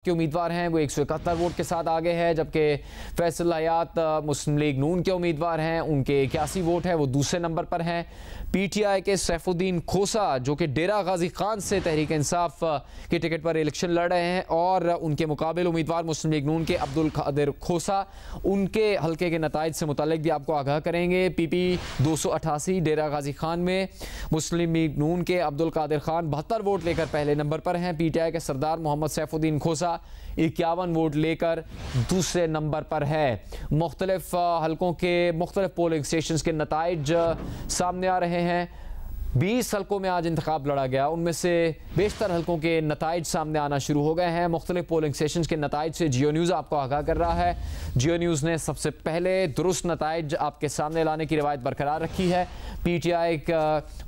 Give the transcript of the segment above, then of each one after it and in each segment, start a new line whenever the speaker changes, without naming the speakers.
के उम्मीदवार हैं वो 171 वोट के साथ आगे है, जबकि फैसल हयात मुस्लिम लीग नून के उम्मीदवार हैं, उनके 81 वोट है, वो दूसरे नंबर पर हैं। पीटीआई के सैफुद्दीन खोसा जो कि डेरा गाजी खान से तहरीक इंसाफ के टिकट पर इलेक्शन लड़ रहे हैं और उनके मुकाबले उम्मीदवार मुस्लिम लीग नून के अब्दुल कादिर खोसा, उनके हल्के के नताइज से मुतालिक भी आपको आगाह करेंगे। पीपी 288 डेरा गाजी खान में मुस्लिम लीग नून के अब्दुल कादिर खान 72 वोट लेकर पहले नंबर पर हैं। पीटीआई के सरदार मोहम्मद सैफुद्दीन खोसा 51 वोट लेकर दूसरे नंबर पर है। मुख्तलिफ हलकों के मुख्तलिफ पोलिंग स्टेशन के नताइज सामने आ रहे हैं। 20 हलकों में आज इंतखाब लड़ा गया, उनमें से बेशतर हलकों के नताइज सामने आना शुरू हो गए हैं। मुख्तलिफ पोलिंग स्टेशन के नताइज से जियो न्यूज़ आपको आगाह कर रहा है। जियो न्यूज़ ने सबसे पहले दुरुस्त नताइज आपके सामने लाने की रिवायत बरकरार रखी है। पीटीआई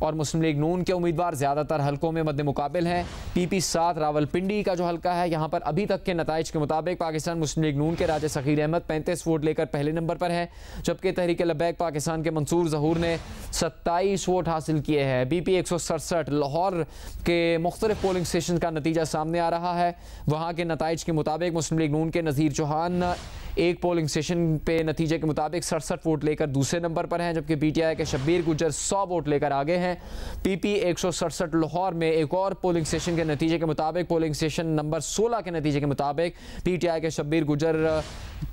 और मुस्लिम लीग नून के उम्मीदवार ज़्यादातर हलकों में मद्दे मुकाबिल हैं। पीपी 7 रावलपिंडी का जो हलका है, यहाँ पर अभी तक के नताइज के मुताबिक पाकिस्तान मुस्लिम लीग नून के राजा सखीर अहमद 35 वोट लेकर पहले नंबर पर है, जबकि तहरीक लब्बैक पाकिस्तान के मंसूर ज़हूर ने 27 वोट हासिल किए हैं। बीपी 167 लाहौर के मुख्तलिफ पोलिंग स्टेशन का नतीजा सामने आ रहा है। वहाँ के नताइज के मुताबिक मुस्लिम लीग नून के नज़ीर चौहान एक पोलिंग स्टेशन पे नतीजे के मुताबिक 67 वोट लेकर दूसरे नंबर पर हैं, जबकि पीटीआई के शब्बीर गुजर 100 वोट लेकर आगे हैं। पीपी 167 लाहौर में एक और पोलिंग स्टेशन के नतीजे के मुताबिक, पोलिंग स्टेशन नंबर 16 के नतीजे के मुताबिक पीटीआई के शब्बीर गुजर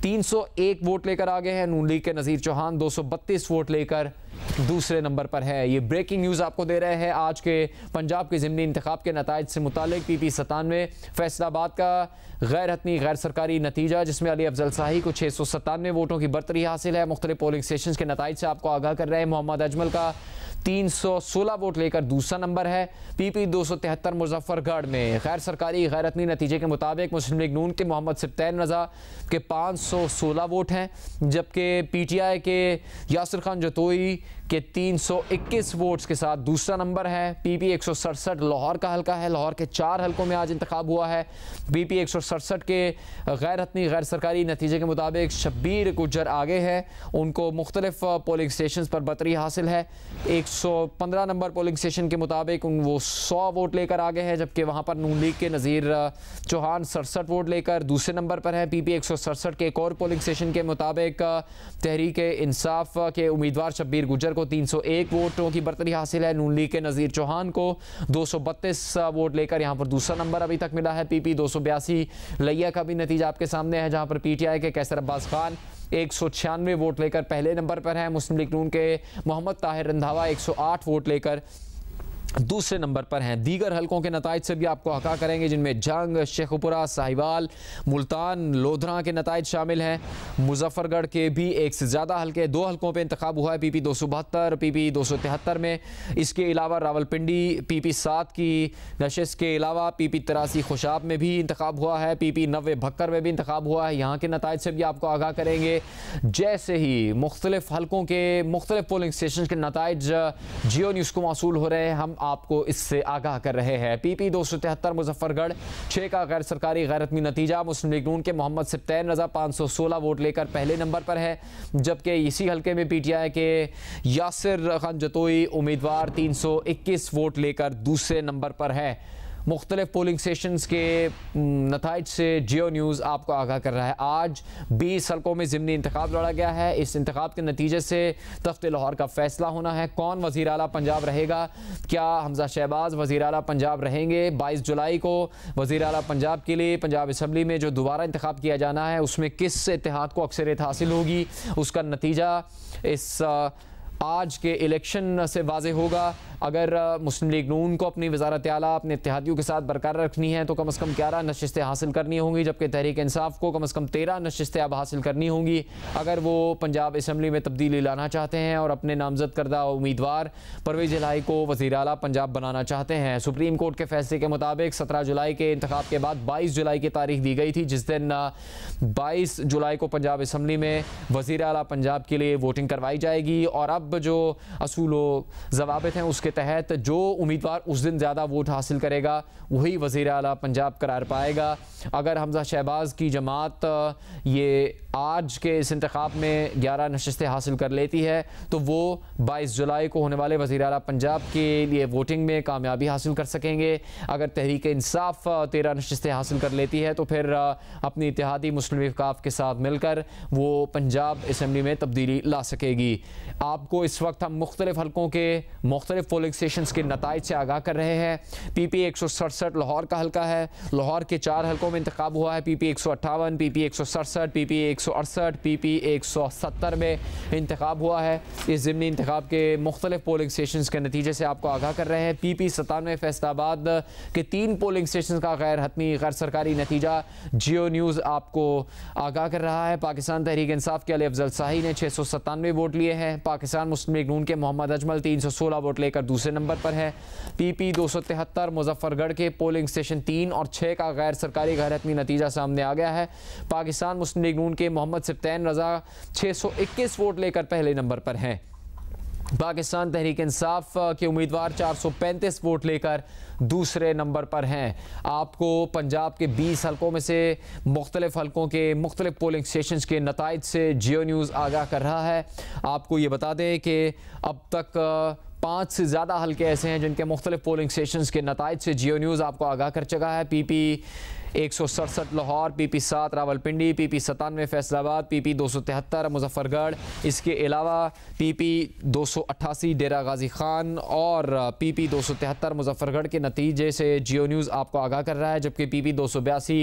301 वोट लेकर आगे हैं। नून लीग के नज़ीर चौहान 232 वोट लेकर दूसरे नंबर पर है। ये ब्रेकिंग न्यूज़ आपको दे रहे हैं आज के पंजाब के ज़िमनी इंतखाब के नताइज से मुतालिक। पीपी 97 फैसलाबाद का गैर हतमी गैर सरकारी नतीजा, जिसमें अली अफजल शाही को 697 वोटों की बरतरी हासिल है। मुख्तलिफ पोलिंग स्टेशन के नताइज से आपको आगाह कर रहे हैं। मोहम्मद अजमल का 316 वोट लेकर दूसरा नंबर है। पीपी 273 मुजफ्फरगढ़ में गैर सरकारी गैर हतमी नतीजे के मुताबिक मुस्लिम लीग नून के मोहम्मद सिब्तैन रजा के 516 वोट हैं, जबकि पीटीआई के यासिर खान जतोई के 321 वोट्स के साथ दूसरा नंबर है। पीपी 167 लाहौर का हल्का है, लाहौर के 4 हलकों में आज इंतखाब हुआ है। पीपी 167 के गैर हतमी गैर सरकारी नतीजे के मुताबिक शब्बीर गुजर आगे है, उनको मुख्तलिफ पोलिंग स्टेशन पर बरतरी हासिल है। 115 नंबर पोलिंग स्टेशन के मुताबिक वो 100 वोट लेकर आगे है, जबकि वहाँ पर नून लीग के नज़ीर चौहान 67 वोट लेकर दूसरे नंबर पर है। पीपी 167 के एक और पोलिंग स्टेशन के मुताबिक तहरीक इंसाफ के उम्मीदवार शब्बीर गुजर को 301 वोटों की बरतरी हासिल है। नून लीग के नज़ीर चौहान को 232 वोट लेकर यहाँ पर दूसरा नंबर अभी तक मिला है। पीपी 282 लिया का भी नतीजा आपके सामने है, जहाँ पर पीटीआई के कैसर अब्बास खान 196 वोट लेकर पहले नंबर पर है। मुस्लिम लीग नून के मोहम्मद ताहिर रंधावा 108 वोट लेकर दूसरे नंबर पर हैं। दीगर हलकों के नताइज से भी आपको आगाह करेंगे, जिनमें जंग, शेखुपुरा, साहिवाल, मुल्तान, लोधरा के नताइज शामिल हैं। मुजफ्फरगढ़ के भी एक से ज़्यादा हलके 2 हलकों पे इंतखाब हुआ है, पीपी 272, पीपी 273 में। इसके अलावा रावलपिंडी पीपी 7 की नशस्त के अलावा पीपी 83 खुशाब में भी इंतखाब हुआ है, पीपी 90 भक्कर में भी इंतखाब हुआ है। यहाँ के नताइज से भी आपको आगाह करेंगे। जैसे ही मुख्तलिफ हलकों के मुख्तलिफ पोलिंग स्टेशन के नताइज जियो न्यूज़ को मौसूल हो रहे हैं, हम आपको इससे आगाह कर रहे हैं। पीपी 273 मुजफ्फरगढ़ 6 का गैर सरकारी गैर हतमी नतीजा, मुस्लिम लीग नून के मोहम्मद सिब्तैन रजा 516 वोट लेकर पहले नंबर पर है, जबकि इसी हलके में पीटीआई के यासिर खान जतोई उम्मीदवार 321 वोट लेकर दूसरे नंबर पर है। मुख्तलिफ पोलिंग स्टेशंस के नताइज से जियो न्यूज़ आपको आगाह कर रहा है। आज 20 हलकों में ज़िमनी इंतखाब लड़ा गया है। इस इंतखाब के नतीजे से तख्त लाहौर का फैसला होना है। कौन वज़ीर आला पंजाब रहेगा? क्या हमजा शहबाज वज़ीर आला पंजाब रहेंगे? 22 जुलाई को वज़ीर आला पंजाब के लिए पंजाब असम्बली में जो दोबारा इंतखाब किया जाना है, उसमें किस इत्तेहाद को अक्सरियत हासिल होगी, उसका नतीजा इस आज के इलेक्शन से वाज़े होगा। अगर मुस्लिम लीग नून को अपनी वज़ारत आला अपने इत्तेहादियों के साथ बरकरार रखनी है तो कम से कम 11 नशिस्तें हासिल करनी होंगी, जबकि तहरीक इंसाफ को कम से कम 13 नशिस्तें अब हासिल करनी होंगी अगर वो पंजाब असम्बली में तब्दीली लाना चाहते हैं और अपने नामजद करदा उम्मीदवार परवेज़ इलाही को वज़ीर आला पंजाब बनाना चाहते हैं। सुप्रीम कोर्ट के फैसले के मुताबिक 17 जुलाई के इंतखाब के बाद 22 जुलाई की तारीख दी गई थी, जिस दिन 22 जुलाई को पंजाब असम्बली में वज़ीर आला पंजाब के लिए वोटिंग करवाई जाएगी। और अब अब जो असूल ज़वाबित हैं उसके तहत जो उम्मीदवार उस दिन ज़्यादा वोट हासिल करेगा वही वज़ीर आला पंजाब करार पाएगा। अगर हमजा शहबाज की जमात ये आज के इस इंतखाब में 11 नशस्तें हासिल कर लेती है तो वो 22 जुलाई को होने वाले वज़ीर आला पंजाब के लिए वोटिंग में कामयाबी हासिल कर सकेंगे। अगर तहरीक इंसाफ 13 नशस्तें हासिल कर लेती है तो फिर अपनी इत्तेहादी मुस्लिम वफ़ाक़ के साथ मिलकर वो पंजाब असम्बली में तब्दीली ला सकेगी। आपको इस वक्त हम मुख्तलिफ हलकों के मुख्तलिफ पोलिंग स्टेशन के नताइज से आगाह कर रहे हैं। PP 167 लाहौर का हल्का है। लाहौर के 4 हलकों में इंतखाब हुआ है। PP 158, PP 167, PP 168, PP 170 में इंतखाब हुआ है। इस ज़िमनी इंतखाब के मुख्तलिफ पोलिंग स्टेशन के नतीजे से आपको आगाह कर रहे हैं। PP 97 फैसलाबाद के 3 पोलिंग स्टेशन का गैर हतमी गैर सरकारी नतीजा जियो न्यूज़ आपको आगाह कर रहा है। पाकिस्तान तहरीक इंसाफ के अली अफजल शाही ने 697 वोट लिए हैं। पाकिस्तान मुस्लिम लीग नून के मोहम्मद अजमल 316 वोट लेकर दूसरे नंबर पर है। PP 273 मुजफ्फरगढ़ के पोलिंग स्टेशन 3 और 6 का गैर सरकारी गैर हतमी नतीजा सामने आ गया है। पाकिस्तान मुस्लिम लीग नून के मोहम्मद सिफ्तैन रजा 621 वोट लेकर पहले नंबर पर हैं। पाकिस्तान तहरीक इंसाफ के उम्मीदवार 435 वोट लेकर दूसरे नंबर पर हैं। आपको पंजाब के 20 हलकों में से मुख्तलिफ हलकों के मुख्तलिफ पोलिंग स्टेशन के नताइज से जियो न्यूज़ आगाह कर रहा है। आपको ये बता दें कि अब तक 5 से ज़्यादा हलके ऐसे हैं जिनके मुख्तलिफ पोलिंग स्टेशन के नताइज से जियो न्यूज़ आपको आगाह कर चुका है। PP 167 Lahore, PP 7 Rawalpindi, PP 97 Faisalabad, PP 273 Muzaffargarh, इसके अलावा PP 288 डेरा गाजी खान और PP 273 मुजफ्फरगढ़ के नतीजे से जियो न्यूज़ आपको आगाह कर रहा है। जबकि PP 282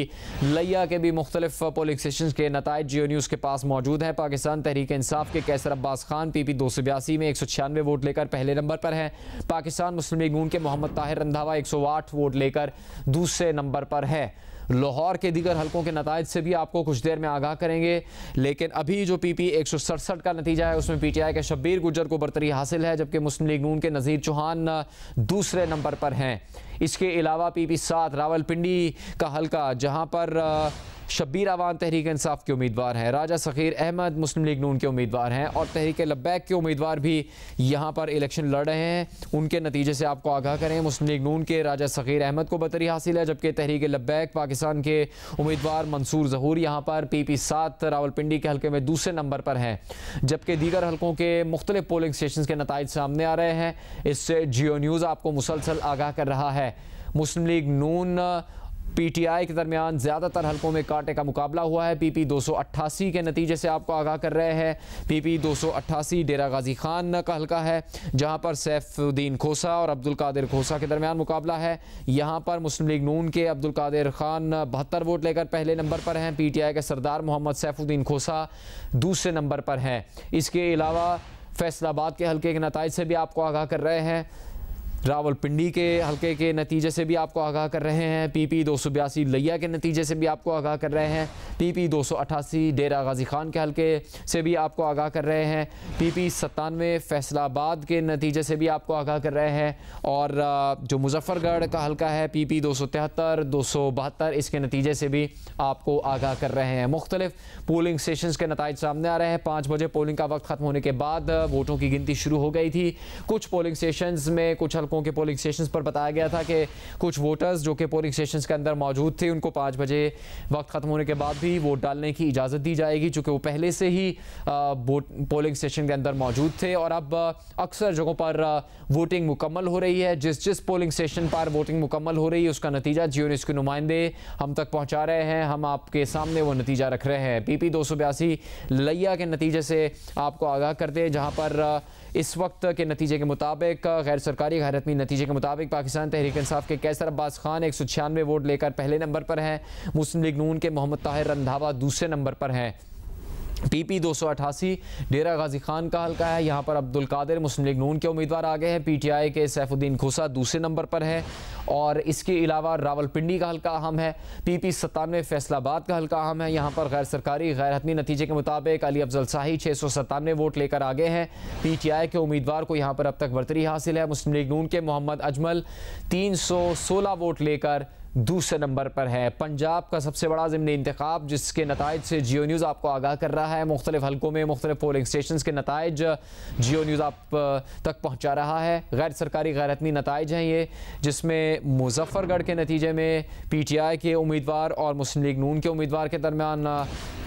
लिया के भी मुख्तलिफ पोलिंग स्टेशन के नताइज जियो न्यूज़ के पास मौजूद है। पाकिस्तान तहरीक इंसाफ के कैसर अब्बास खान PP 282 में 196 वोट लेकर पहले नंबर पर है। पाकिस्तान मुस्लिम लीग नून के मोहम्मद ताहिर रंधावा 108 वोट लेकर दूसरे नंबर पर है। लाहौर के दीगर हलकों के नताइज से भी आपको कुछ देर में आगाह करेंगे, लेकिन अभी जो PP 167 का नतीजा है उसमें PTI के शब्बीर गुजर को बरतरी हासिल है, जबकि मुस्लिम लीग नून के नज़ीर चौहान दूसरे नंबर पर हैं। इसके अलावा PP 7 रावलपिंडी का हलका जहां पर शब्बीर अवान तहरीक इंसाफ के उम्मीदवार हैं, राजा सखीर अहमद मुस्लिम लीग नून के उम्मीदवार हैं और तहरीक लब्बैक के उम्मीदवार भी यहाँ पर इलेक्शन लड़ रहे हैं। उनके नतीजे से आपको आगाह करें। मुस्लिम लीग नून के राजा सखीर अहमद को बरतरी हासिल है, जबकि तहरीक लब्बैक पाकिस्तान के उम्मीदवार मंसूर ज़हूर यहाँ पर PP 7 रावलपिंडी के हल्के में दूसरे नंबर पर हैं। जबकि दीगर हलकों के मुख्तलिफ पोलिंग स्टेशन के नताइज सामने आ रहे हैं। इससे जियो न्यूज़ आपको मुसलसल आगाह कर रहा है। मुस्लिम लीग नून PTI के दरमियान ज़्यादातर हलकों में कांटे का मुकाबला हुआ है। PP 288 के नतीजे से आपको आगाह कर रहे हैं। PP 288 डेरा गाजी खान का हलका है, जहां पर सैफुद्दीन खोसा और अब्दुल कादिर खोसा के दरमियान मुकाबला है। यहां पर मुस्लिम लीग नून के अब्दुल कादिर खान 72 वोट लेकर पहले नंबर पर हैं। PTI के सरदार मोहम्मद सैफुद्दीन खोसा दूसरे नंबर पर हैं। इसके अलावा फैसलाबाद के हलके के नताइज से भी आपको आगाह कर रहे हैं। रावलपिंडी के हलके के नतीजे से भी आपको आगाह कर रहे हैं। PP 282 लिया के नतीजे से भी आपको आगाह कर रहे हैं। PP 288 डेरा गाजी खान के हलके से भी आपको आगाह कर रहे हैं। PP 97 फैसलाबाद के नतीजे से भी आपको आगाह कर रहे हैं। और जो मुजफ्फरगढ़ का हलका है PP 273 272 इसके नतीजे से भी आपको आगाह कर रहे हैं। मुख्तलिफ पोलिंग स्टेशन के नताइज सामने आ रहे हैं। 5 बजे पोलिंग का वक्त ख़त्म होने के बाद वोटों की गिनती शुरू हो गई थी। कुछ पोलिंग स्टेशन में कुछ हलकों के पोलिंग स्टेशन पर बताया गया था कि कुछ वोटर्स जो कि पोलिंग स्टेशन के अंदर मौजूद थे उनको 5 बजे वक्त खत्म होने के बाद भी वोट डालने की इजाज़त दी जाएगी, चूँकि वो पहले से ही पोलिंग स्टेशन के अंदर मौजूद थे। और अब अक्सर जगहों पर वोटिंग मुकम्मल हो रही है। जिस पोलिंग स्टेशन पर वोटिंग मुकम्मल हो रही है उसका नतीजा जियो न्यूज़ के नुमाइंदे हम तक पहुँचा रहे हैं। हम आपके सामने वो नतीजा रख रहे हैं। PP 282 लिया के नतीजे से आपको आगाह करते हैं, जहाँ पर इस वक्त के नतीजे के मुताबिक गैर सरकारी गैर हतमी नतीजे के मुताबिक पाकिस्तान तहरीक इंसाफ के कैसर अब्बास खान 196 वोट लेकर पहले नंबर पर हैं। मुस्लिम लीग नून के मोहम्मद ताहिर रंधावा दूसरे नंबर पर हैं। PP 288 डेरा गाजी खान का हल्का है, यहाँ पर अब्दुल कादिर मुस्लिम लीग नून के उम्मीदवार आगे हैं। PTI के सैफुद्दीन खोसा दूसरे नंबर पर है। और इसके अलावा रावलपिंडी का हल्का अहम है। PP 97 फैसलाबाद का हल्का अहम है। यहाँ पर गैर सरकारी गैर हतमी नतीजे के मुताबिक अली अफजल शाही 697 वोट लेकर आगे हैं। PTI के उम्मीदवार को यहाँ पर अब तक बरतरी हासिल है। मुस्लिम लीग नून के मोहम्मद अजमल 316 वोट लेकर दूसरे नंबर पर है। पंजाब का सबसे बड़ा ज़िमनी इंतखाब जिसके नताइज से जियो न्यूज़ आपको आगाह कर रहा है। मुख्तलिफ हलकों में मुख्तलिफ पोलिंग स्टेशन के नताइज जियो न्यूज़ आप तक पहुँचा रहा है। गैर सरकारी गैर हतमी नताइज हैं ये, जिसमें मुजफ्फरगढ़ के नतीजे में PTI के उम्मीदवार और मुस्लिम लीग नून के उम्मीदवार के दरमियान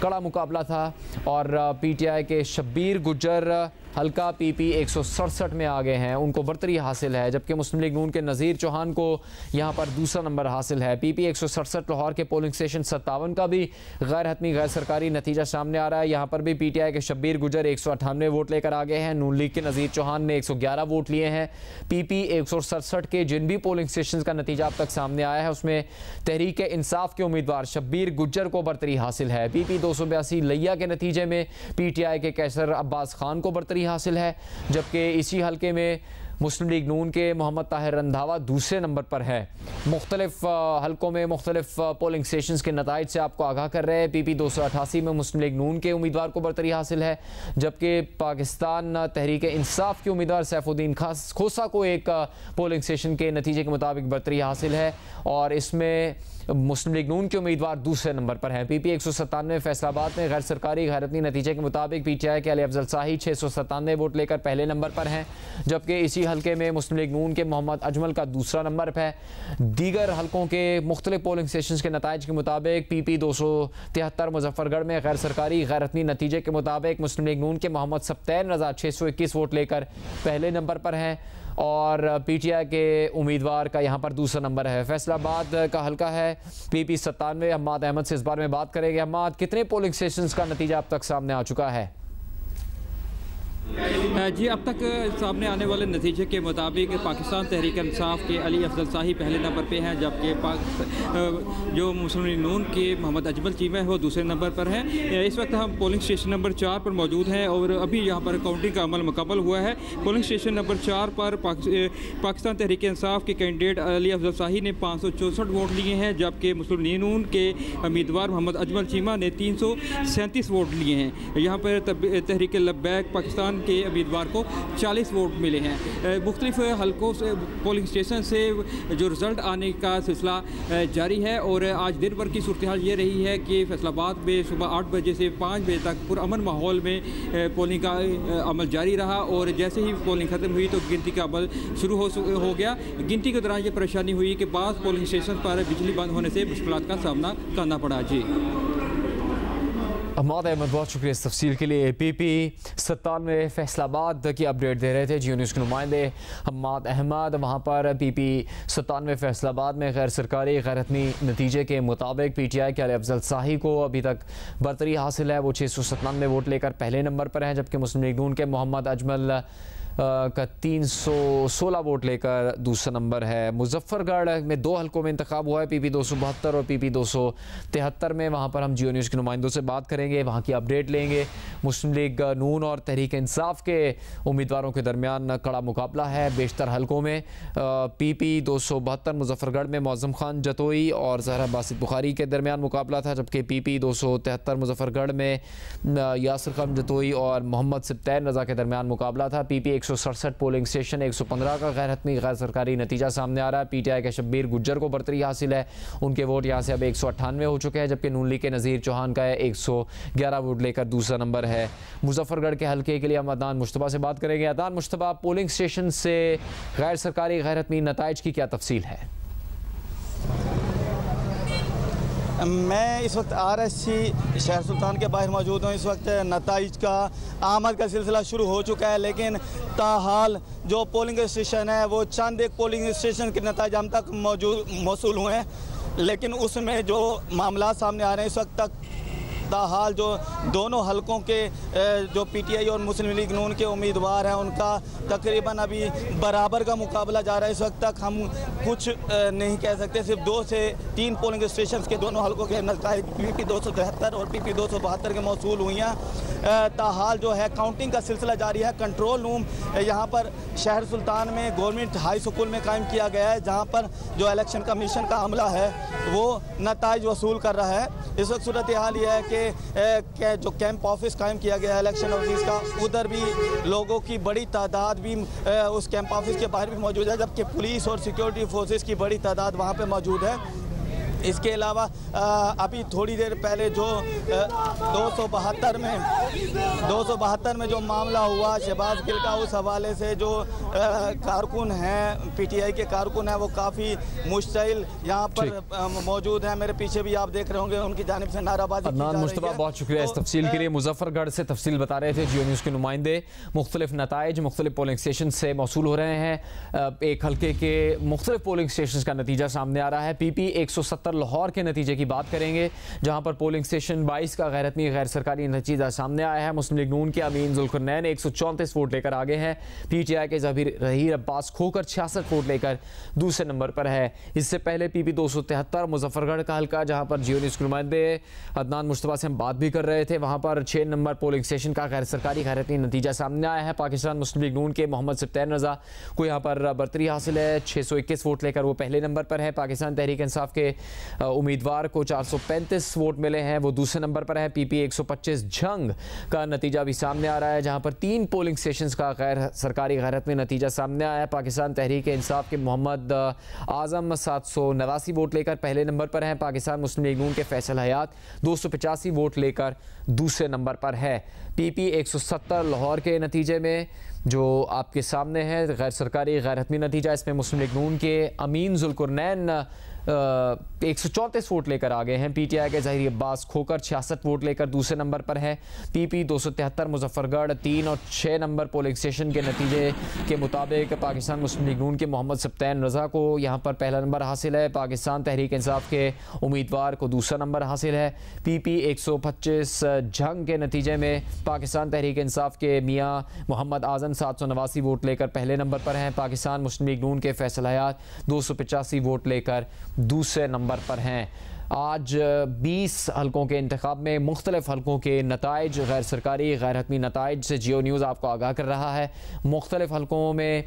कड़ा मुकाबला था और PTI के शब्बीर गुज्जर हल्का PP 167 में आ गए हैं, उनको बरतरी हासिल है, जबकि मुस्लिम लीग नून के नज़ीर चौहान को यहाँ पर दूसरा नंबर हासिल है। PP 167 लाहौर के पोलिंग स्टेशन 57 का भी गैर हतमी गैर सरकारी नतीजा सामने आ रहा है। यहाँ पर भी PTI के शब्बीर गुज्जर 198 वोट लेकर आ गए हैं। नून लीग के नज़ीर चौहान ने 111 वोट लिए हैं। PP 167 के जिन भी पोलिंग स्टेशन का नतीजा अब तक सामने आया है उसमें तहरीक इंसाफ के उम्मीदवार शब्बीर गुज्जर को बरतरी हासिल है। PP 282 लिया के नतीजे में PTI के कैसर अब्बास खान को बरतरी हासिल है, जबकि इसी हलके में मुस्लिम लीग नून के मोहम्मद ताहिर रंधावा दूसरे नंबर पर है। मुख्तलिफ हलकों में मुख्तलिफ पोलिंग स्टेशन के नताइज से आपको आगाह कर रहे हैं। PP 288 में मुस्लिम लीग नून के उम्मीदवार को बरतरी हासिल है, जबकि पाकिस्तान तहरीक इंसाफ के उम्मीदवार सैफुद्दीन खोसा को एक पोलिंग स्टेशन के नतीजे के मुताबिक बरतरी हासिल है और इसमें मुस्लिम लीग नून के उम्मीदवार दूसरे नंबर पर हैं। PP 197 फैसलाबाद में गैर सरकारी गैर हतमी नतीजे के मुताबिक PTI के अली अफजल शाही 697 वोट लेकर पहले नंबर पर हैं, जबकि इसी हलके में मुस्लिम लीग नून के मोहम्मद अजमल का दूसरा नंबर पर है। दीगर हलकों के मुख्तलिफ पोलिंग स्टेशन के नताइज के मुताबिक PP 273 मुजफ्फरगढ़ में गैर सरकारी गैर हतमी नतीजे के मुताबिक मुस्लिम लीग नून के मोहम्मद सब्तैन रजा 621 वोट लेकर पहले नंबर पर हैं और PTI के उम्मीदवार का यहाँ पर दूसरा नंबर है। फैसलाबाद का हल्का है। PP 97 हम्माद अहमद से इस बारे में बात करेंगे। हम्माद, कितने पोलिंग स्टेशन का नतीजा अब तक सामने आ चुका है?
जी, अब तक सामने आने वाले नतीजे के मुताबिक पाकिस्तान तहरीक इंसाफ के अली अफजल शाही पहले नंबर पे हैं, जबकि जो मुस्लिम लीग नून के मोहम्मद अजमल चीमा है वो दूसरे नंबर पर हैं। इस वक्त हम पोलिंग स्टेशन नंबर 4 पर मौजूद हैं और अभी यहाँ पर काउंटिंग का अमल मुकम्मल हुआ है। पोलिंग स्टेशन नंबर 4 पर पाकिस्तान तहरीक इंसाफ के कैंडिडेट अली अफजल शाही ने 564 वोट लिए हैं, जबकि मुस्लिम लीग नून के उम्मीदवार मोहम्मद अजमल चीमा ने 337 वोट लिए हैं। यहाँ पर तहरीक लब्बैक पाकिस्तान के उम्मीदवार को 40 वोट मिले हैं। मुख्तलिफ हलकों से पोलिंग स्टेशन से जो रिज़ल्ट आने का सिलसिला जारी है और आज दिन भर की सूरत हाल ये रही है कि फैसलाबाद में सुबह 8 बजे से 5 बजे तक पुरअमन माहौल में पोलिंग का अमल जारी रहा और जैसे ही पोलिंग ख़त्म हुई तो गिनती का अमल शुरू हो गया। गिनती के दौरान ये परेशानी हुई कि बाद पोलिंग स्टेशन पर बिजली बंद होने से मुश्किलात का सामना करना पड़ा। जी
हम्माद अहमद, बहुत शुक्रिया इस तफसील के लिए। PP 97 फैसलाबाद की अपडेट दे रहे थे जियो न्यूज़ के नुमाइंदे हम्माद अहमद। वहाँ पर PP 97 फैसलाबाद में गैर सरकारी गैर हतमी नतीजे के मुताबिक PTI के अली अफजल शाही को अभी तक बरतरी हासिल है, वो 697 वोट लेकर पहले नंबर पर हैं, जबकि मुस्लिम लीग नून के मोहम्मद अजमल का 316 वोट लेकर दूसरा नंबर है। मुजफ्फरगढ़ में 2 हलकों में इंतखाब हुआ है, PP 272 और PP 273 में। वहाँ पर हम जियो न्यूज़ के नुमाइंदों से बात करेंगे, वहाँ की अपडेट लेंगे। मुस्लिम लीग नून और तहरीक इंसाफ के उम्मीदवारों के दरमियान कड़ा मुकाबला है बेशतर हलकों में। PP 272 मुजफ्फरगढ़ में मौज़म खान जतोई और ज़हरा बासित बुखारी के दरमियान मुकाबला था, जबकि PP 273 मुजफ्फरगढ़ में यासिर खान जतोई और मोहम्मद सब्तैन रजा के दरमियान मुकाबला था। PP 167 पोलिंग स्टेशन 115 का गैर हतमी गैर सरकारी नतीजा सामने आ रहा है। PTI के शब्बीर गुज्जर को बरतरी हासिल है, उनके वोट यहाँ से अब 198 हो चुके हैं, जबकि नून लीग के नज़ीर चौहान का 111 वोट लेकर दूसरा नंबर है। मुजफ्फरगढ़ के हल्के के लिए हम अदनान मुश्तबा से बात करेंगे। अदनान मुश्तबा, पोलिंग स्टेशन से गैर सरकारी गैर हतमी नताइज की क्या तफसील है?
मैं इस वक्त RSC शहर सुल्तान के बाहर मौजूद हूँ। इस वक्त नताइज का आमद का सिलसिला शुरू हो चुका है, लेकिन ताहाल जो पोलिंग स्टेशन है वो चंद एक पोलिंग स्टेशन के नताइज हम तक मौसूल हुए हैं, लेकिन उसमें जो मामला सामने आ रहे हैं इस वक्त तक ताहाल जो दोनों हलकों के जो PTI और मुस्लिम लीग नून के उम्मीदवार हैं उनका तकरीबन अभी बराबर का मुकाबला जा रहा है। इस वक्त तक हम कुछ नहीं कह सकते, सिर्फ 2 से 3 पोलिंग स्टेशन के दोनों हलकों के नतीजे PP 273 और PP 272 के मौसूल हुई हैं। ताहाल जो है काउंटिंग का सिलसिला जारी है। कंट्रोल रूम यहाँ पर शहर सुल्तान में गवर्नमेंट हाई स्कूल में कायम किया गया है, जहाँ पर जो इलेक्शन कमीशन का अमला है वो नताइज वसूल कर रहा है। इस वक्त सूरत हाल यह है कि जो कैंप ऑफिस कायम किया गया है इलेक्शन ऑफिस का, उधर भी लोगों की बड़ी तादाद भी उस कैंप ऑफिस के बाहर भी मौजूद है, जबकि पुलिस और सिक्योरिटी फोर्सेस की बड़ी तादाद वहाँ पे मौजूद है। इसके अलावा अभी थोड़ी देर पहले जो 272 में जो मामला हुआ शहबाज गिल का, उस हवाले से जो कारकुन हैं, पीटीआई के कारकुन हैं, वो काफ़ी मुश्तिल यहाँ पर मौजूद हैं। मेरे पीछे भी आप देख रहे होंगे उनकी जानिब से नाराबाजी।
अदनान मुश्तबा, बहुत शुक्रिया इस तफसील के लिए। मुजफ्फरगढ़ से तफसील बता रहे थे जियो न्यूज़ के नुमाइंदे। मुख्तलिफ नताइज मुख्तलिफ पोलिंग स्टेशन से मौसूल हो रहे हैं। एक हल्के के मुख्तलिफ पोलिंग स्टेशन का नतीजा सामने आ रहा है। PP 170 लाहौर के नतीजे की बात करेंगे, जहां पर पोलिंग स्टेशन 22 का गैरतनी गैर सरकारी नतीजा सामने आया है। मुस्लिम लीग नून के अमीन जुल्करनैन 134 वोट लेकर आगे हैं। PTI के ज़हीर अब्बास खोकर 66 वोट लेकर दूसरे नंबर पर है। इससे पहले PP 273 मुजफ्फरगढ़ का हल्का, जहां पर जियो न्यूज़ के नुमाइंदे अदनान मुश्तबा से हम बात भी कर रहे थे, वहां पर 6 नंबर पोलिंग स्टेशन का गैर सरकारी गैरतनी नतीजा सामने आया है। पाकिस्तान मुस्लिम लीग नून के मोहम्मद सिब्तैन रज़ा को यहाँ पर बरतरी हासिल है। 621 वोट लेकर वो पहले नंबर पर है। पाकिस्तान तहरीक इंसाफ के उम्मीदवार को 435 वोट मिले हैं, वो दूसरे नंबर पर है। PP 125 जंग का नतीजा भी सामने आ रहा है, जहां पर 3 पोलिंग स्टेशंस का गैर सरकारी गैरत में नतीजा सामने आया है। पाकिस्तान तहरीक इंसाफ के मोहम्मद आजम 789 वोट लेकर पहले नंबर पर हैं। पाकिस्तान मुस्लिम लीग नून के फैसल हयात 285 वोट लेकर दूसरे नंबर पर है। PP 170 लाहौर के नतीजे में जो आपके सामने है गैर सरकारी गैर हतमी नतीजा, इसमें मुस्लिम लीग नून के अमीन जुल्करनैन 134 वोट लेकर आगे हैं। PTI के ज़हीर अब्बास खोकर 66 वोट लेकर दूसरे नंबर पर है। PP 273 मुजफ्फरगढ़ 3 और 6 नंबर पोलिंग स्टेशन के नतीजे के मुताबिक पाकिस्तान मुस्लिम लीग नून के मोहम्मद सिब्तैन रज़ा को यहाँ पर पहला नंबर हासिल है। पाकिस्तान तहरीक इंसाफ के उम्मीदवार को दूसरा नंबर हासिल है। PP 125 जंग के नतीजे में पाकिस्तान तहरीक इंसाफ के मियाँ मोहम्मद आजम 789 वोट लेकर पहले नंबर पर हैं। पाकिस्तान मुस्लिम लीग नून के फैसल हयात 285 वोट लेकर दूसरे नंबर पर हैं। आज 20 हलकों के इंतखाब में मुख्तलिफ हलकों के नताइज गैर सरकारी गैर हतमी नताइज से जियो न्यूज़ आपको आगाह कर रहा है। मुख्तलिफ हलकों में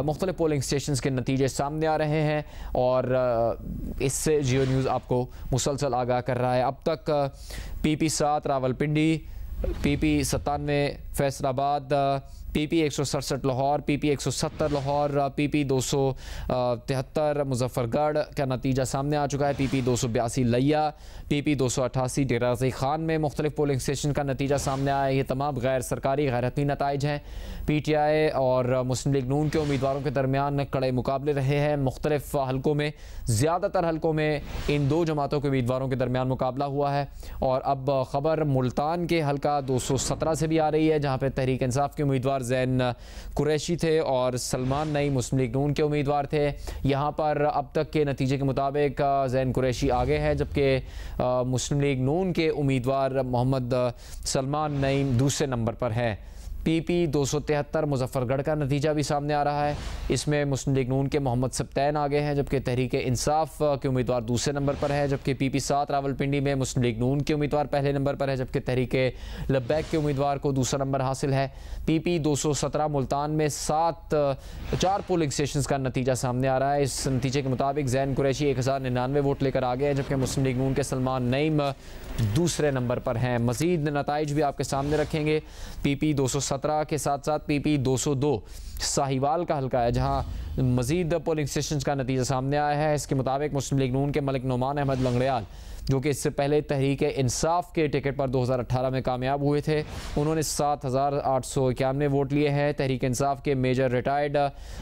मुख्तलिफ पोलिंग स्टेशन के नतीजे सामने आ रहे हैं और इससे जियो न्यूज़ आपको मुसलसल आगाह कर रहा है। अब तक PP 7 Rawalpindi, PP 97 Faisalabad, PP 167 Lahore, PP 170 Lahore, PP 273 Muzaffargarh का नतीजा सामने आ चुका है। PP 282 लिया, PP 288 डेरा गाज़ी खान में मुख्तलिफ पोलिंग स्टेशन का नतीजा सामने आया। ये तमाम गैर सरकारी गैर हतमी नताइज हैं। PTI और मुस्लिम लीग नून के उम्मीदवारों के दरमियान कड़े मुकाबले रहे हैं। मुख्तलिफ हलकों में, ज़्यादातर हलकों में इन दो जमातों के उम्मीदवारों के दरमियान मुकाबला हुआ है। और अब ख़बर मुल्तान के हलका 217 से भी आ रही है, जहाँ पर तहरीक इंसाफ के उम्मीदवार ज़ैन कुरैशी थे और सलमान नई मुस्लिम लीग नून के उम्मीदवार थे। यहाँ पर अब तक के नतीजे के मुताबिक ज़ैन कुरैशी आगे है, जबकि मुस्लिम लीग नून के उम्मीदवार मोहम्मद सलमान नई दूसरे नंबर पर है। PP 273 मुजफ्फरगढ़ का नतीजा भी सामने आ रहा है। इसमें मुस्लिम लीग नून के मोहम्मद सिब्तैन आगे हैं, जबकि तहरीक इंसाफ के उम्मीदवार दूसरे नंबर पर है। जबकि PP 7 रावलपिंडी में मुस्लिम लीग नून के उम्मीदवार पहले नंबर पर है, जबकि तहरीक लब्बैक के उम्मीदवार को दूसरा नंबर हासिल है। PP 217 मुल्तान में 4 पोलिंग स्टेशन का नतीजा सामने आ रहा है। इस नतीजे के मुताबिक ज़ैन कुरैशी 1099 वोट लेकर आगे हैं, जबकि मुस्लिम लीग नून के सलमान नईम दूसरे नंबर पर हैं। मज़ीद नताइज भी आपके सामने रखेंगे। PP 217 के साथ साथ PP 202 साहिवाल का हल्का है, जहां मज़ीद पोलिंग स्टेशन का नतीजा सामने आया है। इसके मुताबिक मुस्लिम लीग नून के मलिक नोमान अहमद लंगड़ियाल, जो कि इससे पहले तहरीक इंसाफ के टिकट पर 2018 में कामयाब हुए थे, उन्होंने 7891 वोट लिए हैं। तहरीक इंसाफ के मेजर रिटायर्ड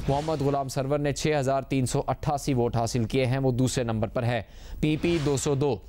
मोहम्मद गुलाम सरवर ने 6388 वोट हासिल किए हैं, वो दूसरे नंबर पर है। PP 202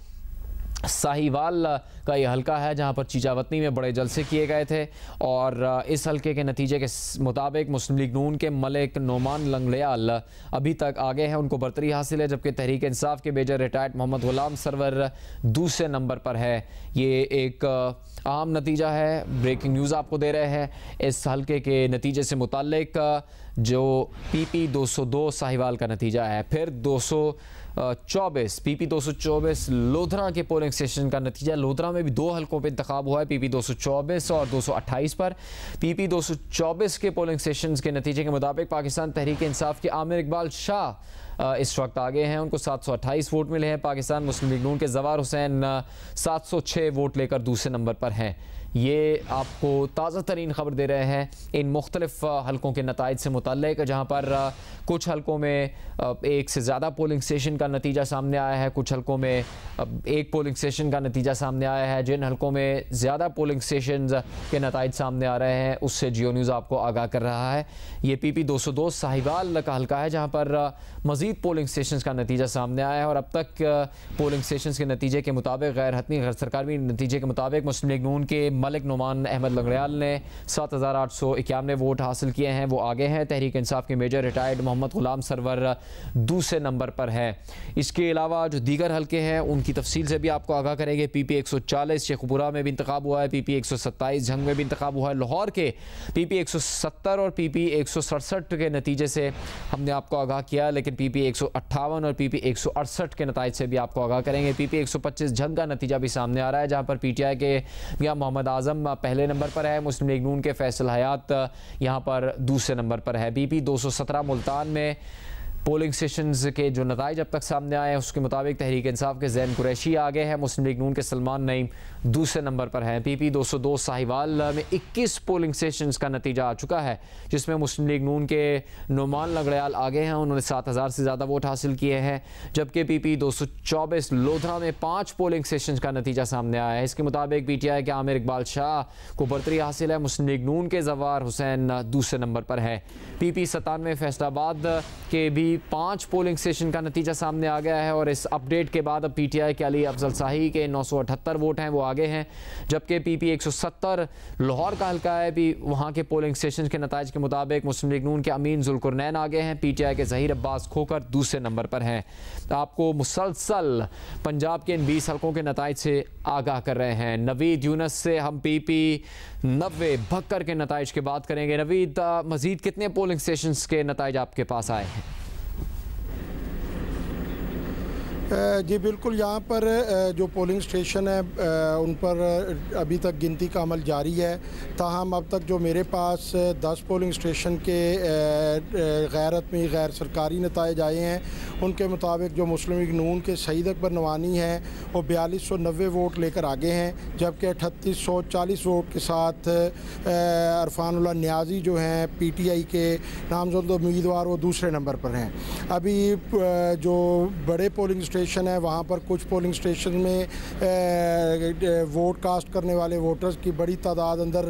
साहिवाल का ये हल्का है, जहां पर चीचावतनी में बड़े जलसे किए गए थे और इस हल्के के नतीजे के मुताबिक मुस्लिम लीग नून के मलिक नोमान लंगड़ियाल अभी तक आगे हैं, उनको बरतरी हासिल है, जबकि तहरीक इंसाफ के मेजर रिटायर्ड मोहम्मद गुलाम सरवर दूसरे नंबर पर है। ये एक अहम नतीजा है, ब्रेकिंग न्यूज़ आपको दे रहे हैं इस हल्के के नतीजे से मुताल्लिक। जो PP 202 साहिवाल का नतीजा है, फिर 224 PP 224 लोधरा के पोलिंग स्टेशन का नतीजा। लोधरा में भी 2 हलकों पे इंतखाब हुआ है, PP 224 और 228 पर। PP 224 के पोलिंग स्टेशन के नतीजे के मुताबिक पाकिस्तान तहरीक इंसाफ के आमिर इकबाल शाह इस वक्त आगे हैं, उनको 728 वोट मिले हैं। पाकिस्तान मुस्लिम लीग नून के जवार हुसैन 706 वोट लेकर दूसरे नंबर पर हैं। ये आपको ताज़ा तरीन खबर दे रहे हैं इन मुख्तलिफ हलकों के नताइज से मुतल्लिक, जहाँ पर कुछ हलकों में एक से ज़्यादा पोलिंग स्टेशन का नतीजा सामने आया है, कुछ हलकों में एक पोलिंग स्टेशन का नतीजा सामने आया है। जिन हलकों में ज़्यादा पोलिंग स्टेशन के नताइज सामने आ रहे हैं उससे जियो न्यूज़ आपको आगाह कर रहा है। ये PP 202 साहिवाल का हलका है, जहाँ पर मज़ीद पोलिंग स्टेशन का नतीजा सामने आया है और अब तक पोलिंग स्टेशन के नतीजे के मुताबिक, गैर हतमी गैर सरकारी नतीजे के मुताबिक, मुस्लिम लीग नून के मलिक नुमान अहमद लंगड़ियाल ने 7,891 वोट हासिल किए हैं, वो आगे हैं। तहरीक इंसाफ के मेजर रिटायर्ड मोहम्मद गुलाम सरवर दूसरे नंबर पर है। इसके अलावा जो दीगर हलके हैं उनकी तफसील से भी आपको आगाह करेंगे। PP 140 शेखपुरा में भी इंतखाब हुआ है, PP 127 झंग में भी इंतखाब हुआ है। लाहौर के PP 170 और PP 167 के नतीजे से हमने आपको आगाह किया, लेकिन PP 158 और PP 168 के नतीजे से भी आपको आगाह करेंगे। PP 125 झंग का नतीजा भी सामने आ रहा है, जहाँ पर PTI के मियां मोहम्मद आजम पहले नंबर पर है। मुस्लिम लीग नून के फैसल हयात यहाँ पर दूसरे नंबर पर है। PP 217 मुल्तान में पोलिंग स्टेशंस के जो नताइज अब तक सामने आए हैं उसके मुताबिक तहरीक इंसाफ के जैन कुरैशी आगे है, मुस्लिम लीग नून के सलमान नईम दूसरे नंबर पर हैं। PP 202 साहिवाल में 21 पोलिंग स्टेशंस का नतीजा आ चुका है, जिसमें मुस्लिम लीग नून के नुमान लंगड़ियाल आगे हैं, उन्होंने 7,000 से ज़्यादा वोट हासिल किए हैं। जबकि PP 224 लोधरा में 5 पोलिंग स्टेशन का नतीजा सामने आया है। इसके मुताबिक PTI के आमिर इकबाल शाह को बरतरी हासिल है, मुस्लिम लीग नून के जवार हुसैन दूसरे नंबर पर है। PP 97 फैसलाबाद के भी 5 पोलिंग स्टेशन का नतीजा सामने आ गया है और इस अपडेट के बाद अब PTI के अली अफजल शाही के 978 वोट हैं, वो आगे हैं। जबकि PP 170 लाहौर का हल्का है, भी वहाँ के पोलिंग स्टेशन के नताइज के मुताबिक मुस्लिम लीग नून के अमीन जुल्कुरनैन आगे हैं, PTI के ज़हीर अब्बास खोकर दूसरे नंबर पर हैं। आपको मुसलसल पंजाब के इन 20 हल्कों के नताइज से आगाह कर रहे हैं। नवीद यूनस से हम PP 90 भक्कर के नताइज की बात करेंगे। नवीद, मज़ीद कितने पोलिंग स्टेशन के नताइज आपके पास आए हैं?
जी बिल्कुल, यहाँ पर जो पोलिंग स्टेशन है उन पर अभी तक गिनती का अमल जारी है। ताहम अब तक जो मेरे पास 10 पोलिंग स्टेशन के गैर हतमी गैर सरकारी नताइज आए हैं, उनके मुताबिक जो मुस्लिम लीग नून के सईद अकबर नवानी हैं वो 4290 वोट लेकर आगे हैं, जबकि 3840 वोट के साथ अरफानुल्लाह न्याजी जो हैं PTI के नामजद उम्मीदवार वो दूसरे नंबर पर हैं। अभी जो बड़े पोलिंग स्टेशन है वहाँ पर कुछ पोलिंग स्टेशन में वोट कास्ट करने वाले वोटर्स की बड़ी तादाद अंदर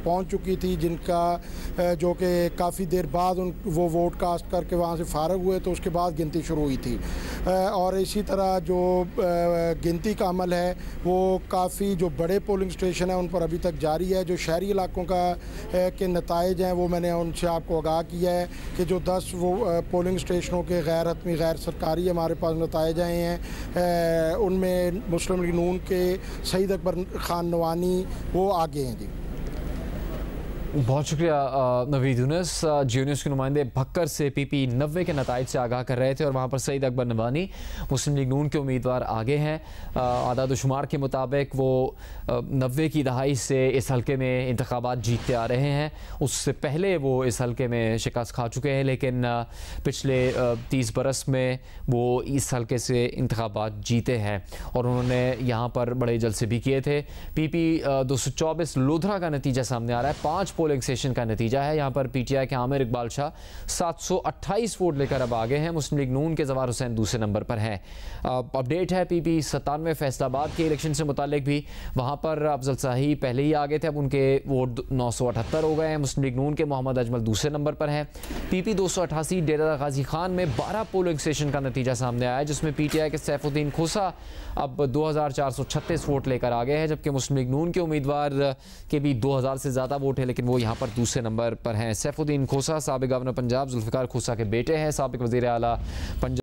पहुँच चुकी थी, जिनका जो कि काफ़ी देर बाद वो वोट कास्ट करके वहाँ से फारग हुए, तो उसके बाद गिनती शुरू हुई थी। और इसी तरह जो गिनती का अमल है वो काफ़ी जो बड़े पोलिंग स्टेशन है उन पर अभी तक जारी है। जो शहरी इलाकों का के नताइज हैं वो मैंने उनसे आपको आगाह किया है कि जो 10 वो पोलिंग स्टेशनों के गैर हतमी गैर सरकारी हमारे पास नताइज आए हैं, उनमें मुस्लिम लीग नून के सईद अकबर खान नवानी वो आगे हैं। जी
बहुत शुक्रिया नवीद यूनुस। जियो न्यूज़ के नुमाइंदे भक्कर से PP 90 के नताइज से आगाह कर रहे थे और वहाँ पर सईद अकबर नवानी मुस्लिम लीग नून के उम्मीदवार आगे हैं। आदाद शुमार के मुताबिक वो 90 की दहाई से इस हल्के में इंतखाबात जीतते आ रहे हैं। उससे पहले वो इस हल्के में शिकस्त खा चुके हैं, लेकिन पिछले 30 बरस में वो इस हल्के से इंतखाबात जीते हैं और उन्होंने यहाँ पर बड़े जलसे भी किए थे। PP 224 लोधरा का नतीजा सामने आ रहा है, 5 पोलिंग स्टेशन का नतीजा है। यहाँ पर PTI के आमिर इकबाल शाह 728 वोट लेकर अब आगे हैं, मुस्लिम लीग नून के जवार हुसैन दूसरे नंबर पर हैं। अपडेट है PP 97 फैसलाबाद के इलेक्शन से मुतालिक भी, वहाँ पर अफजल शाही पहले ही आगे थे, अब उनके वोट 978 हो गए हैं। मुस्लिम लीग नून के मोहम्मद अजमल दूसरे नंबर पर हैं। PP 288 डेरा गाजी खान में 12 पोलिंग स्टेशन का नतीजा सामने आया है, जिसमें PTI के सैफुद्दीन खोसा अब 2436 वोट लेकर आगे हैं, जबकि मुस्लिम लीग नून के उम्मीदवार के भी 2000 से ज़्यादा वोट है, लेकिन वो यहाँ पर दूसरे नंबर पर हैं। सैफुद्दीन खोसा साबिक गवर्नर पंजाब जुल्फ़िकार खोसा के बेटे हैं, साबिक वज़ीर आला पंजाब।